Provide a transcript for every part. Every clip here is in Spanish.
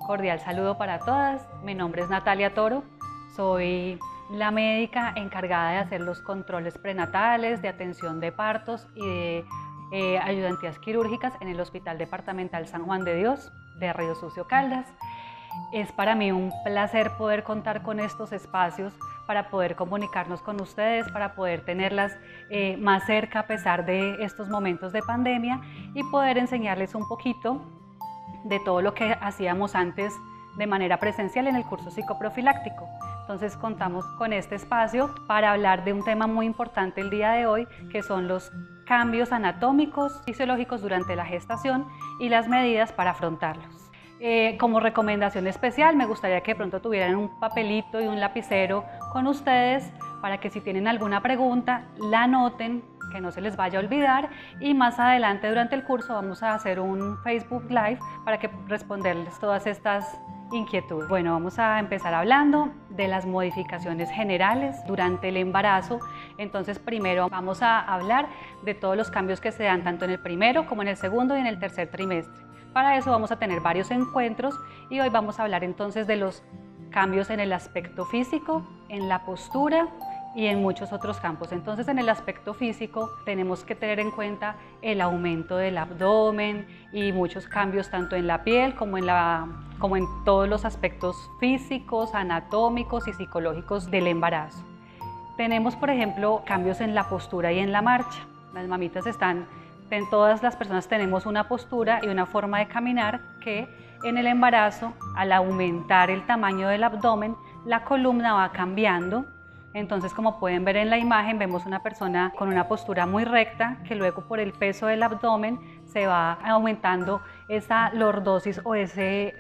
Cordial saludo para todas, mi nombre es Natalia Toro, soy la médica encargada de hacer los controles prenatales, de atención de partos y de ayudantías quirúrgicas en el Hospital Departamental San Juan de Dios de Río Sucio, Caldas. Es para mí un placer poder contar con estos espacios para poder comunicarnos con ustedes, para poder tenerlas más cerca a pesar de estos momentos de pandemia y poder enseñarles un poquito de todo lo que hacíamos antes de manera presencial en el curso psicoprofiláctico. Entonces contamos con este espacio para hablar de un tema muy importante el día de hoy, que son los cambios anatómicos, fisiológicos durante la gestación y las medidas para afrontarlos. Como recomendación especial, me gustaría que de pronto tuvieran un papelito y un lapicero con ustedes para que si tienen alguna pregunta, la anoten, que no se les vaya a olvidar, y más adelante durante el curso vamos a hacer un Facebook Live para que responderles todas estas inquietudes. Bueno, vamos a empezar hablando de las modificaciones generales durante el embarazo. Entonces primero vamos a hablar de todos los cambios que se dan tanto en el primero como en el segundo y en el tercer trimestre. Para eso vamos a tener varios encuentros y hoy vamos a hablar entonces de los cambios en el aspecto físico, en la postura y en muchos otros campos. Entonces, en el aspecto físico tenemos que tener en cuenta el aumento del abdomen y muchos cambios tanto en la piel como en todos los aspectos físicos, anatómicos y psicológicos del embarazo. Tenemos, por ejemplo, cambios en la postura y en la marcha. Las mamitas todas las personas tenemos una postura y una forma de caminar que en el embarazo, al aumentar el tamaño del abdomen, la columna va cambiando. Entonces, como pueden ver en la imagen, vemos una persona con una postura muy recta que luego por el peso del abdomen se va aumentando esa lordosis o esa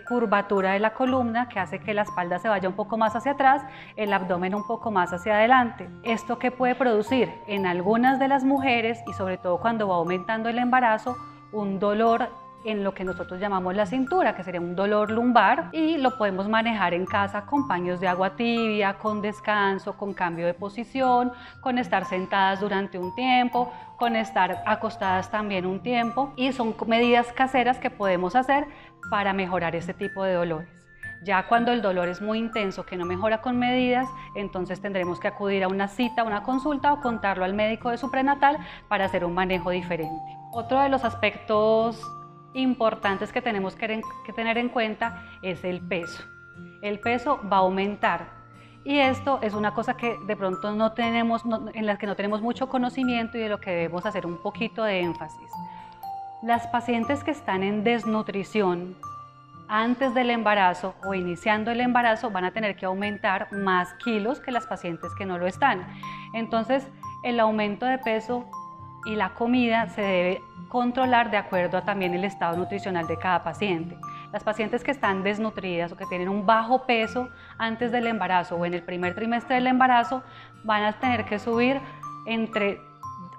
curvatura de la columna que hace que la espalda se vaya un poco más hacia atrás, el abdomen un poco más hacia adelante. ¿Esto qué puede producir? En algunas de las mujeres y sobre todo cuando va aumentando el embarazo, un dolor en lo que nosotros llamamos la cintura, que sería un dolor lumbar, y lo podemos manejar en casa con paños de agua tibia, con descanso, con cambio de posición, con estar sentadas durante un tiempo, con estar acostadas también un tiempo, y son medidas caseras que podemos hacer para mejorar este tipo de dolores. Ya cuando el dolor es muy intenso, que no mejora con medidas, entonces tendremos que acudir a una cita, una consulta o contarlo al médico de su prenatal para hacer un manejo diferente. Otro de los aspectos importantes que tenemos que tener en cuenta es el peso. El peso va a aumentar y esto es una cosa que de pronto en la que no tenemos mucho conocimiento y de lo que debemos hacer un poquito de énfasis. Las pacientes que están en desnutrición antes del embarazo o iniciando el embarazo van a tener que aumentar más kilos que las pacientes que no lo están. Entonces, el aumento de peso y la comida se debe controlar de acuerdo a también el estado nutricional de cada paciente. Las pacientes que están desnutridas o que tienen un bajo peso antes del embarazo o en el primer trimestre del embarazo van a tener que subir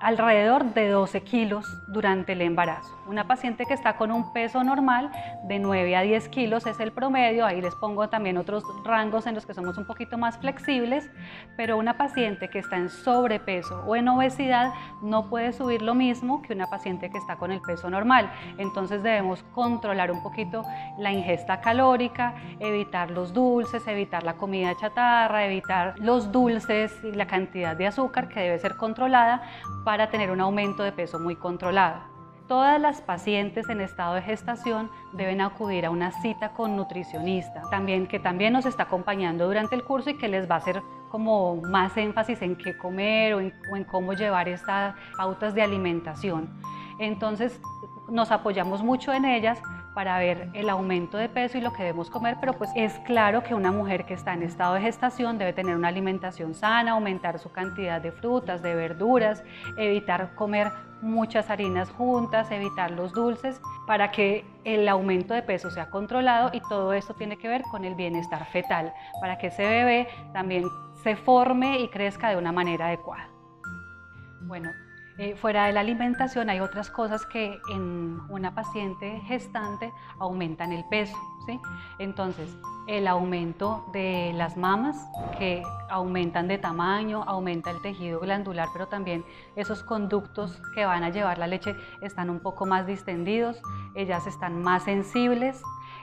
alrededor de 12 kilos durante el embarazo. Una paciente que está con un peso normal de 9 a 10 kilos es el promedio, ahí les pongo también otros rangos en los que somos un poquito más flexibles, pero una paciente que está en sobrepeso o en obesidad no puede subir lo mismo que una paciente que está con el peso normal. Entonces debemos controlar un poquito la ingesta calórica, evitar los dulces, evitar la comida chatarra, evitar los dulces y la cantidad de azúcar que debe ser controlada para tener un aumento de peso muy controlado. Todas las pacientes en estado de gestación deben acudir a una cita con nutricionista, que también nos está acompañando durante el curso y que les va a hacer como más énfasis en qué comer o en cómo llevar estas pautas de alimentación. Entonces nos apoyamos mucho en ellas para ver el aumento de peso y lo que debemos comer, pero pues es claro que una mujer que está en estado de gestación debe tener una alimentación sana, aumentar su cantidad de frutas, de verduras, evitar comer muchas harinas juntas, evitar los dulces para que el aumento de peso sea controlado, y todo esto tiene que ver con el bienestar fetal, para que ese bebé también se forme y crezca de una manera adecuada. Bueno, Fuera de la alimentación hay otras cosas que en una paciente gestante aumentan el peso, ¿sí? Entonces, el aumento de las mamas, que aumentan de tamaño, aumenta el tejido glandular, pero también esos conductos que van a llevar la leche están un poco más distendidos, ellas están más sensibles.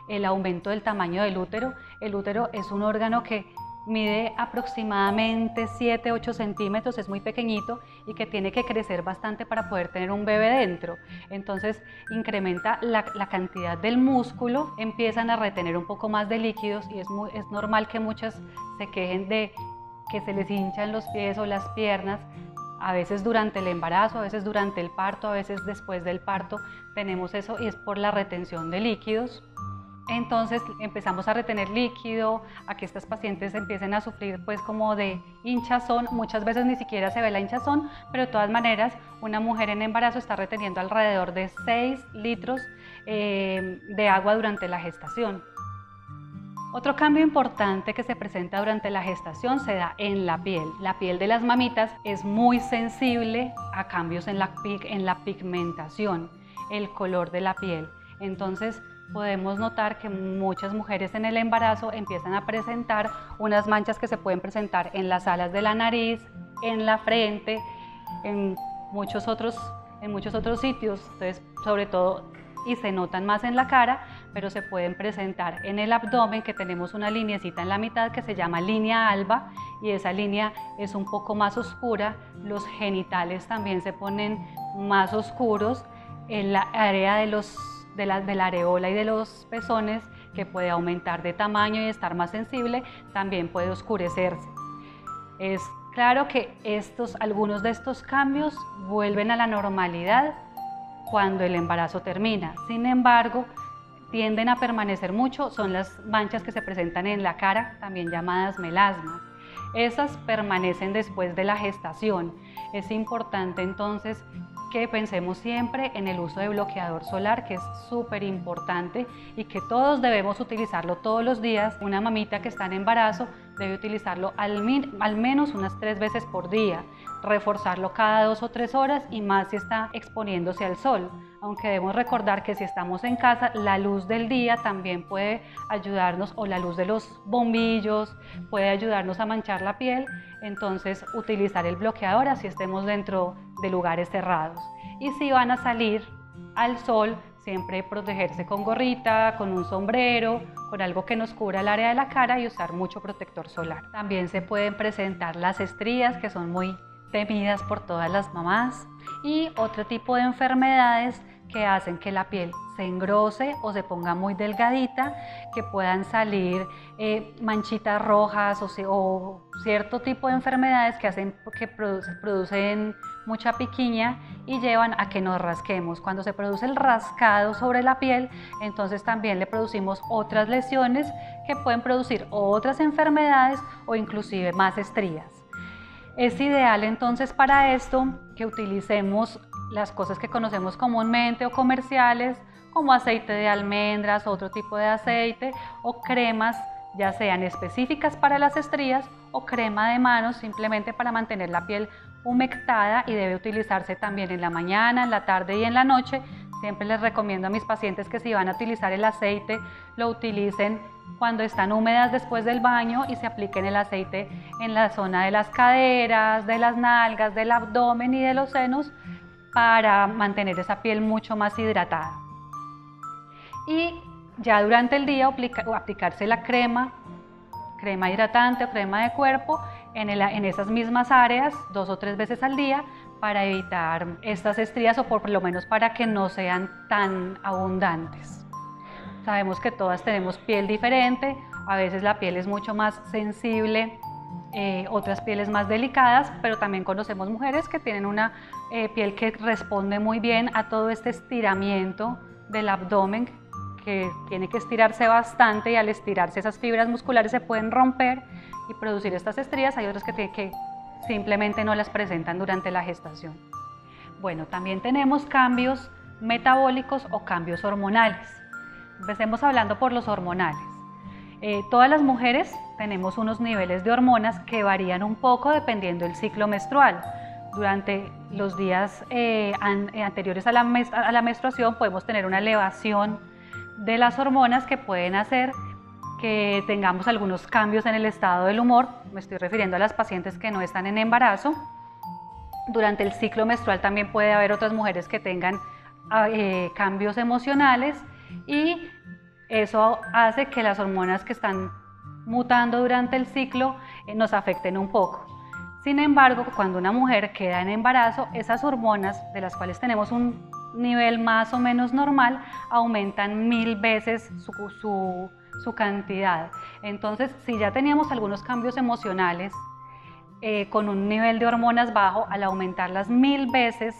El aumento del tamaño del útero. El útero es un órgano que mide aproximadamente 7-8 centímetros, es muy pequeñito y que tiene que crecer bastante para poder tener un bebé dentro. Entonces incrementa la cantidad del músculo, empiezan a retener un poco más de líquidos y es normal que muchas se quejen de que se les hinchan los pies o las piernas, a veces durante el embarazo, a veces durante el parto, a veces después del parto tenemos eso y es por la retención de líquidos. Entonces empezamos a retener líquido, a que estas pacientes empiecen a sufrir pues como de hinchazón, muchas veces ni siquiera se ve la hinchazón, pero de todas maneras una mujer en embarazo está reteniendo alrededor de 6 litros de agua durante la gestación. Otro cambio importante que se presenta durante la gestación se da en la piel. La piel de las mamitas es muy sensible a cambios en la pigmentación, el color de la piel. Entonces, podemos notar que muchas mujeres en el embarazo empiezan a presentar unas manchas que se pueden presentar en las alas de la nariz, en la frente, en muchos otros sitios, entonces sobre todo, y se notan más en la cara, pero se pueden presentar en el abdomen, que tenemos una lineecita en la mitad que se llama línea alba y esa línea es un poco más oscura. Los genitales también se ponen más oscuros, en la área de la areola y de los pezones, que puede aumentar de tamaño y estar más sensible, también puede oscurecerse. Es claro que algunos de estos cambios vuelven a la normalidad cuando el embarazo termina. Sin embargo, tienden a permanecer mucho, son las manchas que se presentan en la cara, también llamadas melasmas. Esas permanecen después de la gestación. Es importante entonces que pensemos siempre en el uso de bloqueador solar, que es súper importante y que todos debemos utilizarlo todos los días. Una mamita que está en embarazo debe utilizarlo al menos unas 3 veces por día, reforzarlo cada 2 o 3 horas y más si está exponiéndose al sol. Aunque debemos recordar que si estamos en casa, la luz del día también puede ayudarnos, o la luz de los bombillos puede ayudarnos a manchar la piel. Entonces, utilizar el bloqueador así estemos dentro de lugares cerrados. Y si van a salir al sol, siempre protegerse con gorrita, con un sombrero, con algo que nos cubra el área de la cara y usar mucho protector solar. También se pueden presentar las estrías, que son muy temidas por todas las mamás, y otro tipo de enfermedades que hacen que la piel se engrose o se ponga muy delgadita, que puedan salir manchitas rojas o cierto tipo de enfermedades que hacen que producen mucha piquiña y llevan a que nos rasquemos. Cuando se produce el rascado sobre la piel, entonces también le producimos otras lesiones que pueden producir otras enfermedades o inclusive más estrías. Es ideal entonces para esto que utilicemos las cosas que conocemos comúnmente o comerciales, como aceite de almendras, otro tipo de aceite, o cremas, ya sean específicas para las estrías o crema de manos simplemente para mantener la piel humectada, y debe utilizarse también en la mañana, en la tarde y en la noche. Siempre les recomiendo a mis pacientes que si van a utilizar el aceite, lo utilicen cuando están húmedas después del baño y se apliquen el aceite en la zona de las caderas, de las nalgas, del abdomen y de los senos para mantener esa piel mucho más hidratada. Y ya durante el día aplicarse la crema hidratante o crema de cuerpo en esas mismas áreas 2 o 3 veces al día para evitar estas estrías, o por lo menos para que no sean tan abundantes. Sabemos que todas tenemos piel diferente, a veces la piel es mucho más sensible, otras pieles más delicadas, pero también conocemos mujeres que tienen una piel que responde muy bien a todo este estiramiento del abdomen, que tiene que estirarse bastante, y al estirarse esas fibras musculares se pueden romper y producir estas estrías. Hay otras que simplemente no las presentan durante la gestación. Bueno, también tenemos cambios metabólicos o cambios hormonales. Empecemos hablando por los hormonales. Todas las mujeres tenemos unos niveles de hormonas que varían un poco dependiendo del ciclo menstrual. durante los días anteriores a la menstruación podemos tener una elevación de las hormonas que pueden hacer que tengamos algunos cambios en el estado del humor. Me estoy refiriendo a las pacientes que no están en embarazo. Durante el ciclo menstrual también puede haber otras mujeres que tengan cambios emocionales y eso hace que las hormonas que están mutando durante el ciclo nos afecten un poco. Sin embargo, cuando una mujer queda en embarazo, esas hormonas, de las cuales tenemos un nivel más o menos normal, aumentan 1000 veces su cantidad. Entonces, si ya teníamos algunos cambios emocionales con un nivel de hormonas bajo, al aumentarlas 1000 veces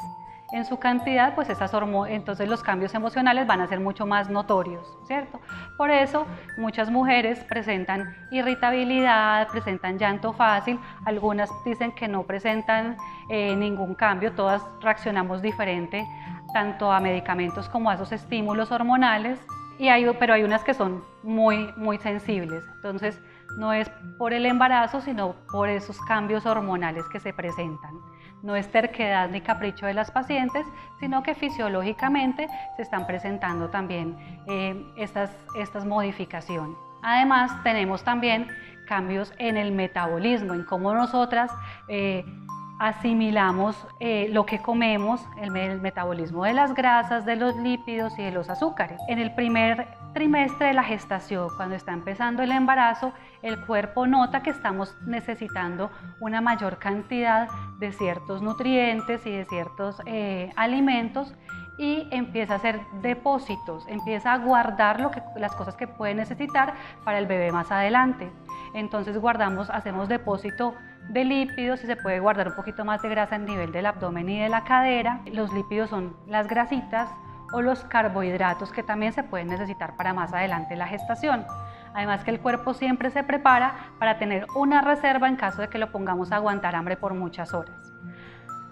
en su cantidad, pues entonces los cambios emocionales van a ser mucho más notorios, ¿cierto? Por eso muchas mujeres presentan irritabilidad, presentan llanto fácil, algunas dicen que no presentan ningún cambio, todas reaccionamos diferente tanto a medicamentos como a esos estímulos hormonales, pero hay unas que son muy sensibles. Entonces no es por el embarazo, sino por esos cambios hormonales que se presentan. No es terquedad ni capricho de las pacientes, sino que fisiológicamente se están presentando también estas modificaciones. Además, tenemos también cambios en el metabolismo, en cómo nosotras asimilamos lo que comemos, el metabolismo de las grasas, de los lípidos y de los azúcares. En el primer trimestre de la gestación, cuando está empezando el embarazo, el cuerpo nota que estamos necesitando una mayor cantidad de ciertos nutrientes y de ciertos alimentos y empieza a hacer depósitos, empieza a guardar las cosas que puede necesitar para el bebé más adelante. Entonces hacemos depósito de lípidos y se puede guardar un poquito más de grasa a nivel del abdomen y de la cadera. Los lípidos son las grasitas o los carbohidratos que también se pueden necesitar para más adelante la gestación. Además que el cuerpo siempre se prepara para tener una reserva en caso de que lo pongamos a aguantar hambre por muchas horas.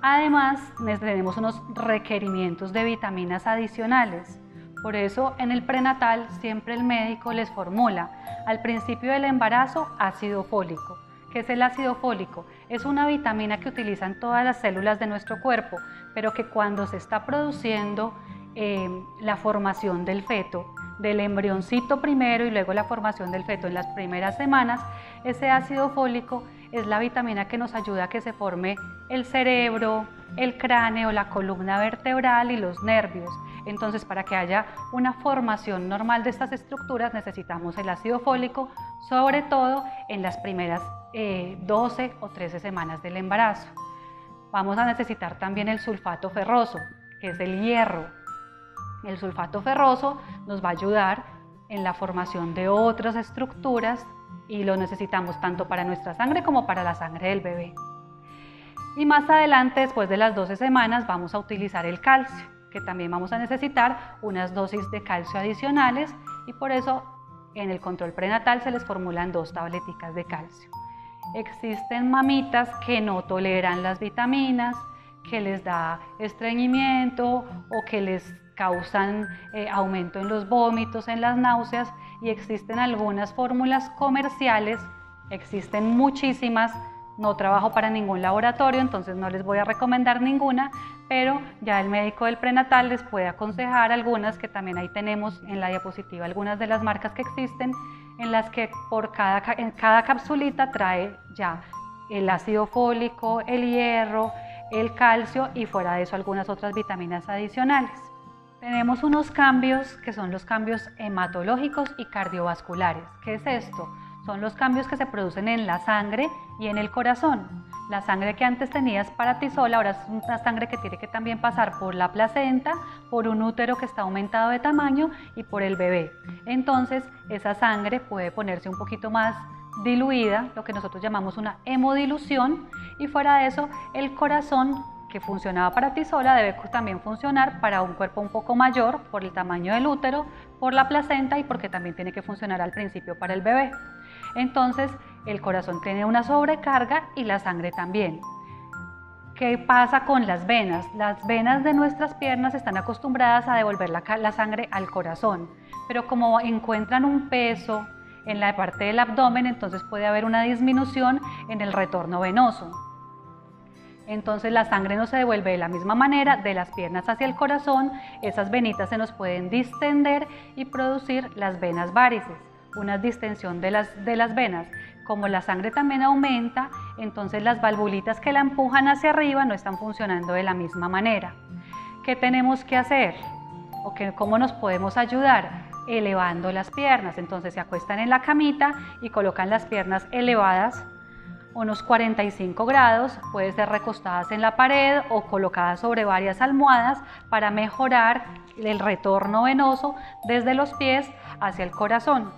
Además, tenemos unos requerimientos de vitaminas adicionales. Por eso en el prenatal siempre el médico les formula al principio del embarazo ácido fólico. ¿Qué es el ácido fólico? Es una vitamina que utilizan todas las células de nuestro cuerpo, pero que cuando se está produciendo la formación del feto, del embrioncito primero y luego la formación del feto en las primeras semanas, ese ácido fólico es la vitamina que nos ayuda a que se forme el cerebro, el cráneo, la columna vertebral y los nervios. Entonces, para que haya una formación normal de estas estructuras necesitamos el ácido fólico, sobre todo en las primeras 12 o 13 semanas del embarazo. Vamos a necesitar también el sulfato ferroso, que es el hierro. El sulfato ferroso nos va a ayudar en la formación de otras estructuras y lo necesitamos tanto para nuestra sangre como para la sangre del bebé. Y más adelante, después de las 12 semanas, vamos a utilizar el calcio, que también vamos a necesitar unas dosis de calcio adicionales y por eso en el control prenatal se les formulan 2 tableticas de calcio. Existen mamitas que no toleran las vitaminas, que les da estreñimiento o que les causan aumento en los vómitos, en las náuseas, y existen algunas fórmulas comerciales, existen muchísimas, no trabajo para ningún laboratorio, entonces no les voy a recomendar ninguna, pero ya el médico del prenatal les puede aconsejar algunas que también ahí tenemos en la diapositiva, algunas de las marcas que existen, en las que en cada capsulita trae ya el ácido fólico, el hierro, el calcio y fuera de eso algunas otras vitaminas adicionales. Tenemos unos cambios que son los cambios hematológicos y cardiovasculares. ¿Qué es esto? Son los cambios que se producen en la sangre y en el corazón. La sangre que antes tenías para ti sola, ahora es una sangre que tiene que también pasar por la placenta, por un útero que está aumentado de tamaño y por el bebé. Entonces, esa sangre puede ponerse un poquito más diluida, lo que nosotros llamamos una hemodilución, y fuera de eso, el corazón que funcionaba para ti sola debe también funcionar para un cuerpo un poco mayor por el tamaño del útero, por la placenta y porque también tiene que funcionar al principio para el bebé. Entonces, el corazón tiene una sobrecarga y la sangre también. ¿Qué pasa con las venas? Las venas de nuestras piernas están acostumbradas a devolver la sangre al corazón, pero como encuentran un peso en la parte del abdomen, entonces puede haber una disminución en el retorno venoso. Entonces la sangre no se devuelve de la misma manera de las piernas hacia el corazón, esas venitas se nos pueden distender y producir las venas varices, una distensión de las venas. Como la sangre también aumenta, entonces las valvulitas que la empujan hacia arriba no están funcionando de la misma manera. ¿Qué tenemos que hacer? ¿Cómo nos podemos ayudar? Elevando las piernas. Entonces se acuestan en la camita y colocan las piernas elevadas unos 45 grados, puede ser recostadas en la pared o colocadas sobre varias almohadas para mejorar el retorno venoso desde los pies hacia el corazón.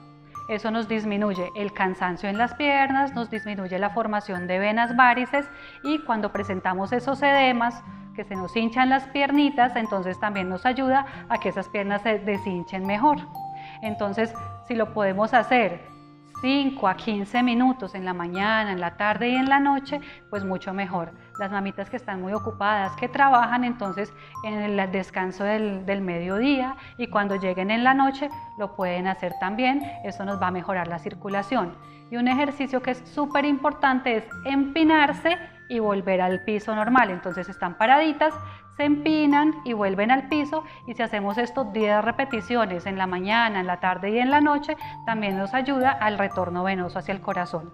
Eso nos disminuye el cansancio en las piernas, nos disminuye la formación de venas varices y cuando presentamos esos edemas, que se nos hinchan las piernitas, entonces también nos ayuda a que esas piernas se deshinchen mejor. Entonces, si lo podemos hacer 5 a 15 minutos en la mañana, en la tarde y en la noche, pues mucho mejor. Las mamitas que están muy ocupadas, que trabajan, entonces en el descanso del mediodía y cuando lleguen en la noche lo pueden hacer también, eso nos va a mejorar la circulación. Y un ejercicio que es súper importante es empinarse y volver al piso normal. Entonces están paraditas, se empinan y vuelven al piso, y si hacemos esto 10 repeticiones en la mañana, en la tarde y en la noche, también nos ayuda al retorno venoso hacia el corazón.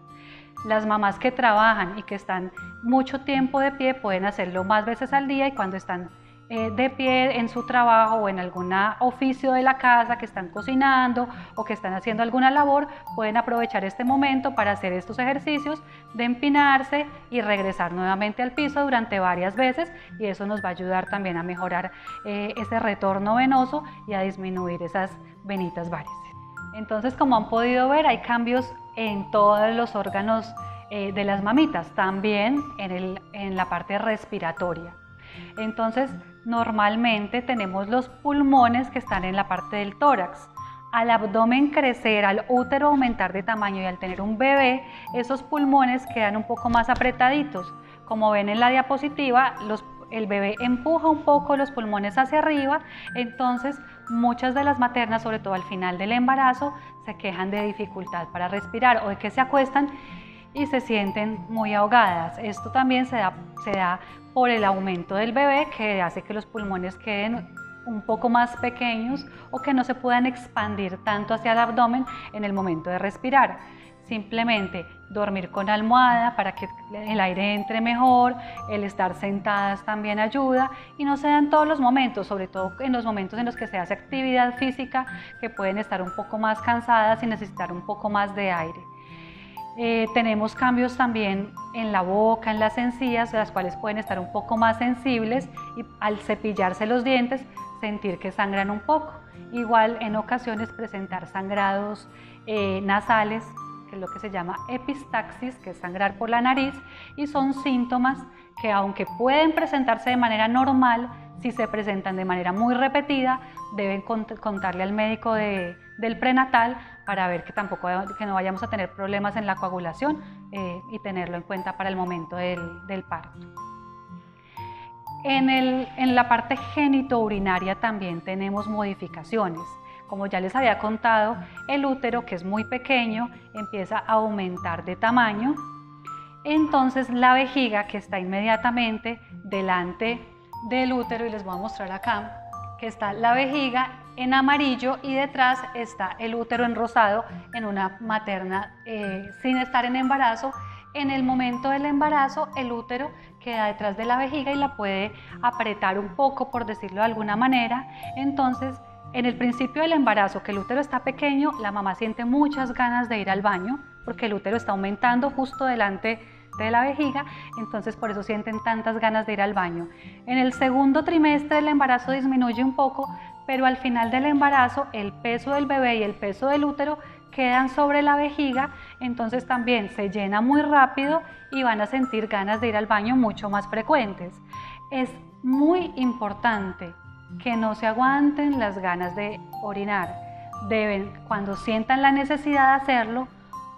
Las mamás que trabajan y que están mucho tiempo de pie pueden hacerlo más veces al día, y cuando están de pie en su trabajo o en algún oficio de la casa, que están cocinando o que están haciendo alguna labor, pueden aprovechar este momento para hacer estos ejercicios de empinarse y regresar nuevamente al piso durante varias veces, y eso nos va a ayudar también a mejorar ese retorno venoso y a disminuir esas venitas varices. Entonces, como han podido ver, hay cambios en todos los órganos de las mamitas, también en la parte respiratoria. Entonces, normalmente tenemos los pulmones que están en la parte del tórax. Al abdomen crecer, al útero aumentar de tamaño y al tener un bebé, esos pulmones quedan un poco más apretaditos. Como ven en la diapositiva, el bebé empuja un poco los pulmones hacia arriba, entonces muchas de las maternas, sobre todo al final del embarazo, se quejan de dificultad para respirar o de que se acuestan y se sienten muy ahogadas. Esto también se da por el aumento del bebé, que hace que los pulmones queden un poco más pequeños o que no se puedan expandir tanto hacia el abdomen en el momento de respirar. Simplemente dormir con almohada para que el aire entre mejor, el estar sentadas también ayuda, y no se da en todos los momentos, sobre todo en los momentos en los que se hace actividad física, que pueden estar un poco más cansadas y necesitar un poco más de aire. Tenemos cambios también en la boca, en las encías, las cuales pueden estar un poco más sensibles, y al cepillarse los dientes sentir que sangran un poco. Igual en ocasiones presentar sangrados nasales, que es lo que se llama epistaxis, que es sangrar por la nariz, y son síntomas que, aunque pueden presentarse de manera normal, si se presentan de manera muy repetida, deben contarle al médico del prenatal para ver que no vayamos a tener problemas en la coagulación y tenerlo en cuenta para el momento del parto. En la parte genitourinaria también tenemos modificaciones. Como ya les había contado, el útero, que es muy pequeño, empieza a aumentar de tamaño. Entonces la vejiga, que está inmediatamente delante del útero, y les voy a mostrar acá, que está la vejiga en amarillo y detrás está el útero en rosado en una materna sin estar en embarazo. En el momento del embarazo, el útero queda detrás de la vejiga y la puede apretar un poco, por decirlo de alguna manera. Entonces, en el principio del embarazo, que el útero está pequeño, la mamá siente muchas ganas de ir al baño porque el útero está aumentando justo delante de la vejiga, entonces por eso sienten tantas ganas de ir al baño. En el segundo trimestre del embarazo disminuye un poco, pero al final del embarazo el peso del bebé y el peso del útero quedan sobre la vejiga, entonces también se llena muy rápido y van a sentir ganas de ir al baño mucho más frecuentes. Es muy importante que no se aguanten las ganas de orinar. Deben, cuando sientan la necesidad de hacerlo,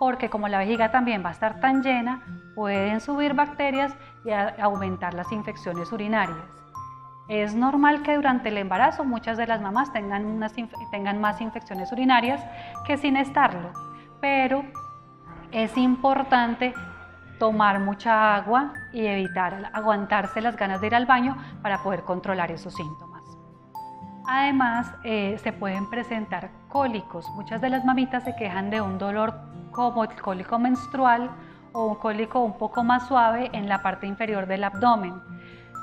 porque como la vejiga también va a estar tan llena, pueden subir bacterias y aumentar las infecciones urinarias. Es normal que durante el embarazo muchas de las mamás tengan más infecciones urinarias que sin estarlo, pero es importante tomar mucha agua y evitar aguantarse las ganas de ir al baño para poder controlar esos síntomas. Además, se pueden presentar cólicos. Muchas de las mamitas se quejan de un dolor como el cólico menstrual o un cólico un poco más suave en la parte inferior del abdomen.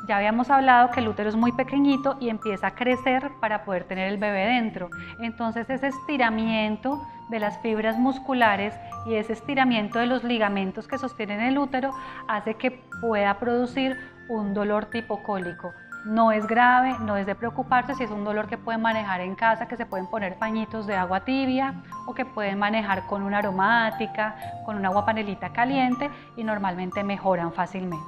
Ya habíamos hablado que el útero es muy pequeñito y empieza a crecer para poder tener el bebé dentro. Entonces ese estiramiento de las fibras musculares y ese estiramiento de los ligamentos que sostienen el útero hace que pueda producir un dolor tipo cólico. No es grave, no es de preocuparse, si es un dolor que pueden manejar en casa, que se pueden poner pañitos de agua tibia o que pueden manejar con una aromática, con una agua panelita caliente y normalmente mejoran fácilmente.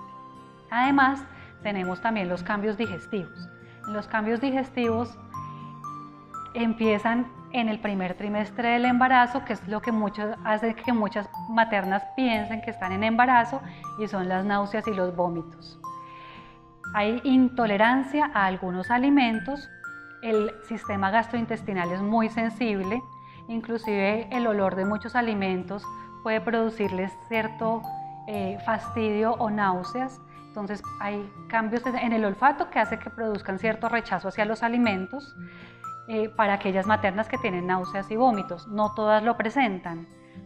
Además, tenemos también los cambios digestivos. Los cambios digestivos empiezan en el primer trimestre del embarazo, que es lo que hace que muchas maternas piensen que están en embarazo, y son las náuseas y los vómitos. Hay intolerancia a algunos alimentos, el sistema gastrointestinal es muy sensible, inclusive el olor de muchos alimentos puede producirles cierto fastidio o náuseas. Entonces hay cambios en el olfato que hace que produzcan cierto rechazo hacia los alimentos para aquellas maternas que tienen náuseas y vómitos. No todas lo presentan,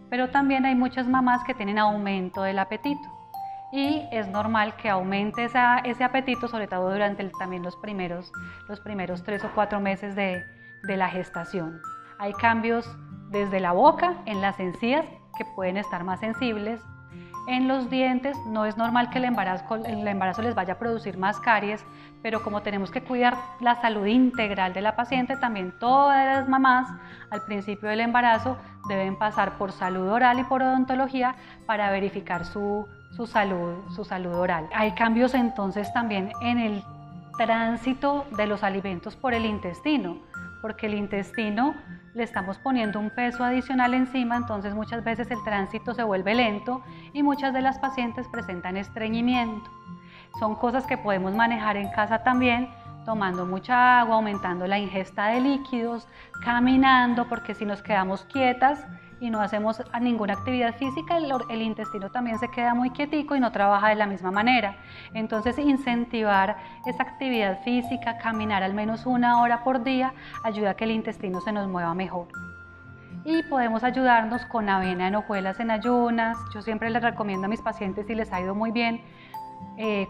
pero también hay muchas mamás que tienen aumento del apetito. Y es normal que aumente ese apetito, sobre todo durante también los primeros 3 o 4 meses de la gestación. Hay cambios desde la boca, en las encías, que pueden estar más sensibles. En los dientes no es normal que el embarazo les vaya a producir más caries, pero como tenemos que cuidar la salud integral de la paciente, también todas las mamás al principio del embarazo deben pasar por salud oral y por odontología para verificar su salud oral. Hay cambios entonces también en el tránsito de los alimentos por el intestino, porque el intestino le estamos poniendo un peso adicional encima, entonces muchas veces el tránsito se vuelve lento y muchas de las pacientes presentan estreñimiento. Son cosas que podemos manejar en casa también, tomando mucha agua, aumentando la ingesta de líquidos, caminando, porque si nos quedamos quietas y no hacemos ninguna actividad física, el intestino también se queda muy quietico y no trabaja de la misma manera. Entonces incentivar esa actividad física, caminar al menos 1 hora por día, ayuda a que el intestino se nos mueva mejor. Y podemos ayudarnos con avena en hojuelas en ayunas. Yo siempre les recomiendo a mis pacientes, si les ha ido muy bien,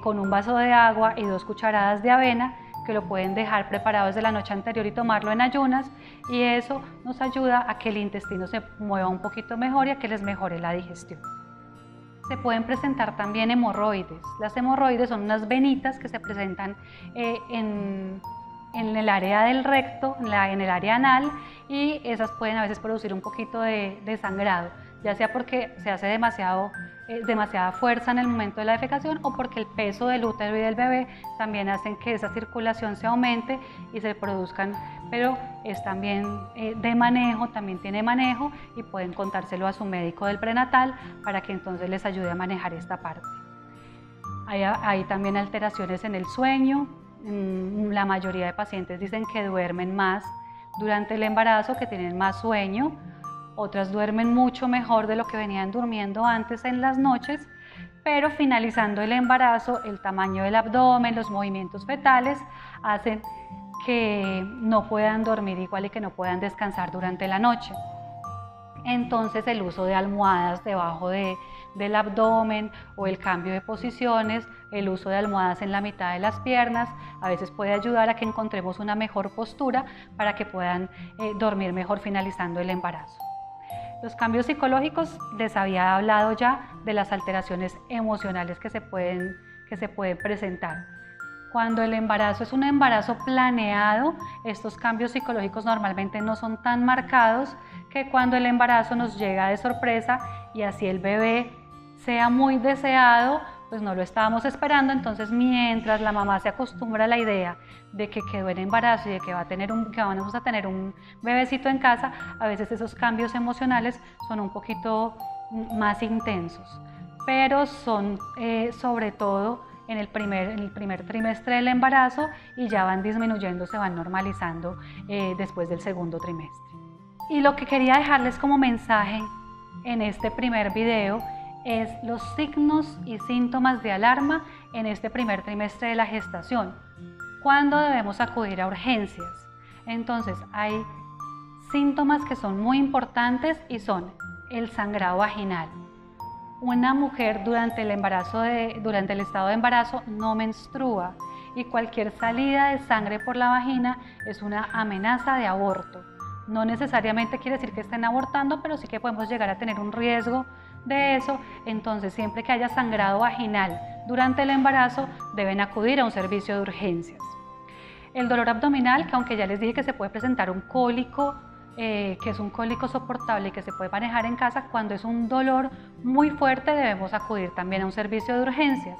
con un vaso de agua y 2 cucharadas de avena, que lo pueden dejar preparado desde la noche anterior y tomarlo en ayunas, y eso nos ayuda a que el intestino se mueva un poquito mejor y a que les mejore la digestión. Se pueden presentar también hemorroides. Las hemorroides son unas venitas que se presentan en el área del recto, en el área anal, y esas pueden a veces producir un poquito de sangrado, ya sea porque se hace demasiada fuerza en el momento de la defecación o porque el peso del útero y del bebé también hacen que esa circulación se aumente y se produzcan, pero es también de manejo, también tiene manejo y pueden contárselo a su médico del prenatal para que entonces les ayude a manejar esta parte. Hay también alteraciones en el sueño. La mayoría de pacientes dicen que duermen más durante el embarazo, que tienen más sueño. Otras duermen mucho mejor de lo que venían durmiendo antes en las noches, pero finalizando el embarazo, el tamaño del abdomen, los movimientos fetales hacen que no puedan dormir igual y que no puedan descansar durante la noche. Entonces el uso de almohadas debajo del abdomen o el cambio de posiciones, el uso de almohadas en la mitad de las piernas, a veces puede ayudar a que encontremos una mejor postura para que puedan dormir mejor finalizando el embarazo. Los cambios psicológicos, les había hablado ya de las alteraciones emocionales que se pueden presentar. Cuando el embarazo es un embarazo planeado, estos cambios psicológicos normalmente no son tan marcados que cuando el embarazo nos llega de sorpresa y así el bebé sea muy deseado, pues no lo estábamos esperando. Entonces mientras la mamá se acostumbra a la idea de que quedó en embarazo y de que vamos a tener un bebecito en casa, a veces esos cambios emocionales son un poquito más intensos, pero son sobre todo en el primer trimestre del embarazo y ya van disminuyendo, se van normalizando después del segundo trimestre. Y lo que quería dejarles como mensaje en este primer video es los signos y síntomas de alarma en este primer trimestre de la gestación. ¿Cuándo debemos acudir a urgencias? Entonces, hay síntomas que son muy importantes y son el sangrado vaginal. Una mujer durante el estado de embarazo no menstrua y cualquier salida de sangre por la vagina es una amenaza de aborto. No necesariamente quiere decir que estén abortando, pero sí que podemos llegar a tener un riesgo de eso. Entonces, siempre que haya sangrado vaginal durante el embarazo, deben acudir a un servicio de urgencias. El dolor abdominal, que aunque ya les dije que se puede presentar un cólico, que es un cólico soportable y que se puede manejar en casa, cuando es un dolor muy fuerte debemos acudir también a un servicio de urgencias.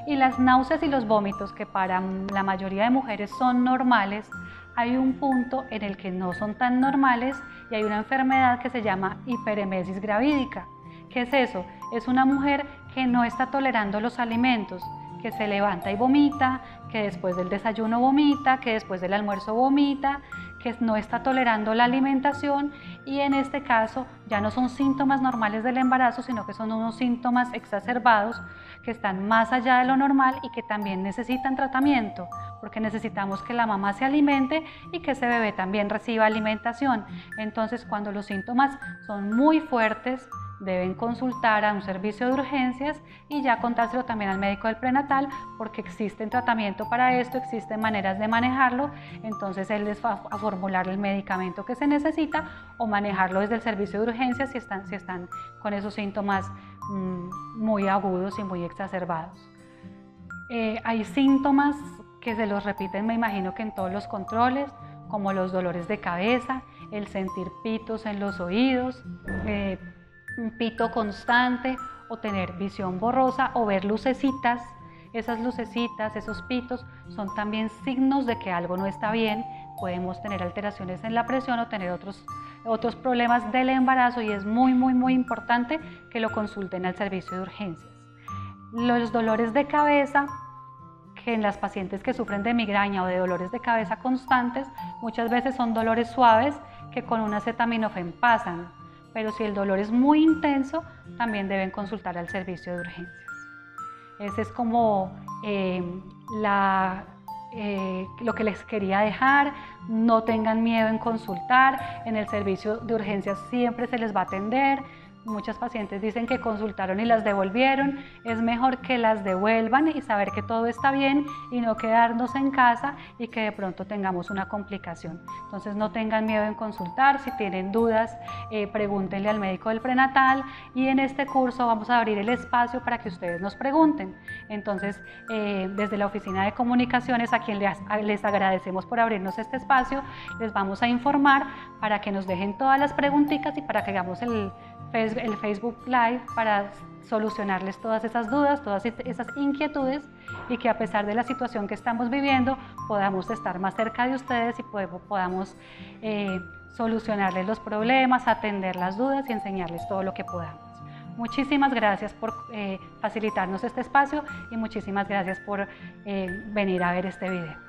Y las náuseas y los vómitos, que para la mayoría de mujeres son normales, hay un punto en el que no son tan normales y hay una enfermedad que se llama hiperemesis gravídica. ¿Qué es eso? Es una mujer que no está tolerando los alimentos, que se levanta y vomita, que después del desayuno vomita, que después del almuerzo vomita, que no está tolerando la alimentación, y en este caso ya no son síntomas normales del embarazo, sino que son unos síntomas exacerbados que están más allá de lo normal y que también necesitan tratamiento, porque necesitamos que la mamá se alimente y que ese bebé también reciba alimentación. Entonces, cuando los síntomas son muy fuertes, deben consultar a un servicio de urgencias y ya contárselo también al médico del prenatal, porque existe tratamiento para esto, existen maneras de manejarlo. Entonces él les va a formular el medicamento que se necesita o manejarlo desde el servicio de urgencias si están con esos síntomas muy agudos y muy exacerbados. Hay síntomas que se los repiten, me imagino que en todos los controles, como los dolores de cabeza, el sentir pitos en los oídos, un pito constante o tener visión borrosa o ver lucecitas. Esas lucecitas, esos pitos son también signos de que algo no está bien. Podemos tener alteraciones en la presión o tener otros problemas del embarazo, y es muy importante que lo consulten al servicio de urgencias. Los dolores de cabeza, que en las pacientes que sufren de migraña o de dolores de cabeza constantes, muchas veces son dolores suaves que con un acetaminofén pasan. Pero si el dolor es muy intenso, también deben consultar al servicio de urgencias. Ese es como lo que les quería dejar. No tengan miedo en consultar. En el servicio de urgencias siempre se les va a atender. Muchas pacientes dicen que consultaron y las devolvieron. Es mejor que las devuelvan y saber que todo está bien y no quedarnos en casa y que de pronto tengamos una complicación. Entonces no tengan miedo en consultar. Si tienen dudas, pregúntenle al médico del prenatal, y en este curso vamos a abrir el espacio para que ustedes nos pregunten. Entonces desde la oficina de comunicaciones, a quien les agradecemos por abrirnos este espacio, les vamos a informar para que nos dejen todas las preguntitas y para que hagamos el Facebook Live para solucionarles todas esas dudas, todas esas inquietudes, y que a pesar de la situación que estamos viviendo podamos estar más cerca de ustedes y podamos solucionarles los problemas, atender las dudas y enseñarles todo lo que podamos. Muchísimas gracias por facilitarnos este espacio y muchísimas gracias por venir a ver este video.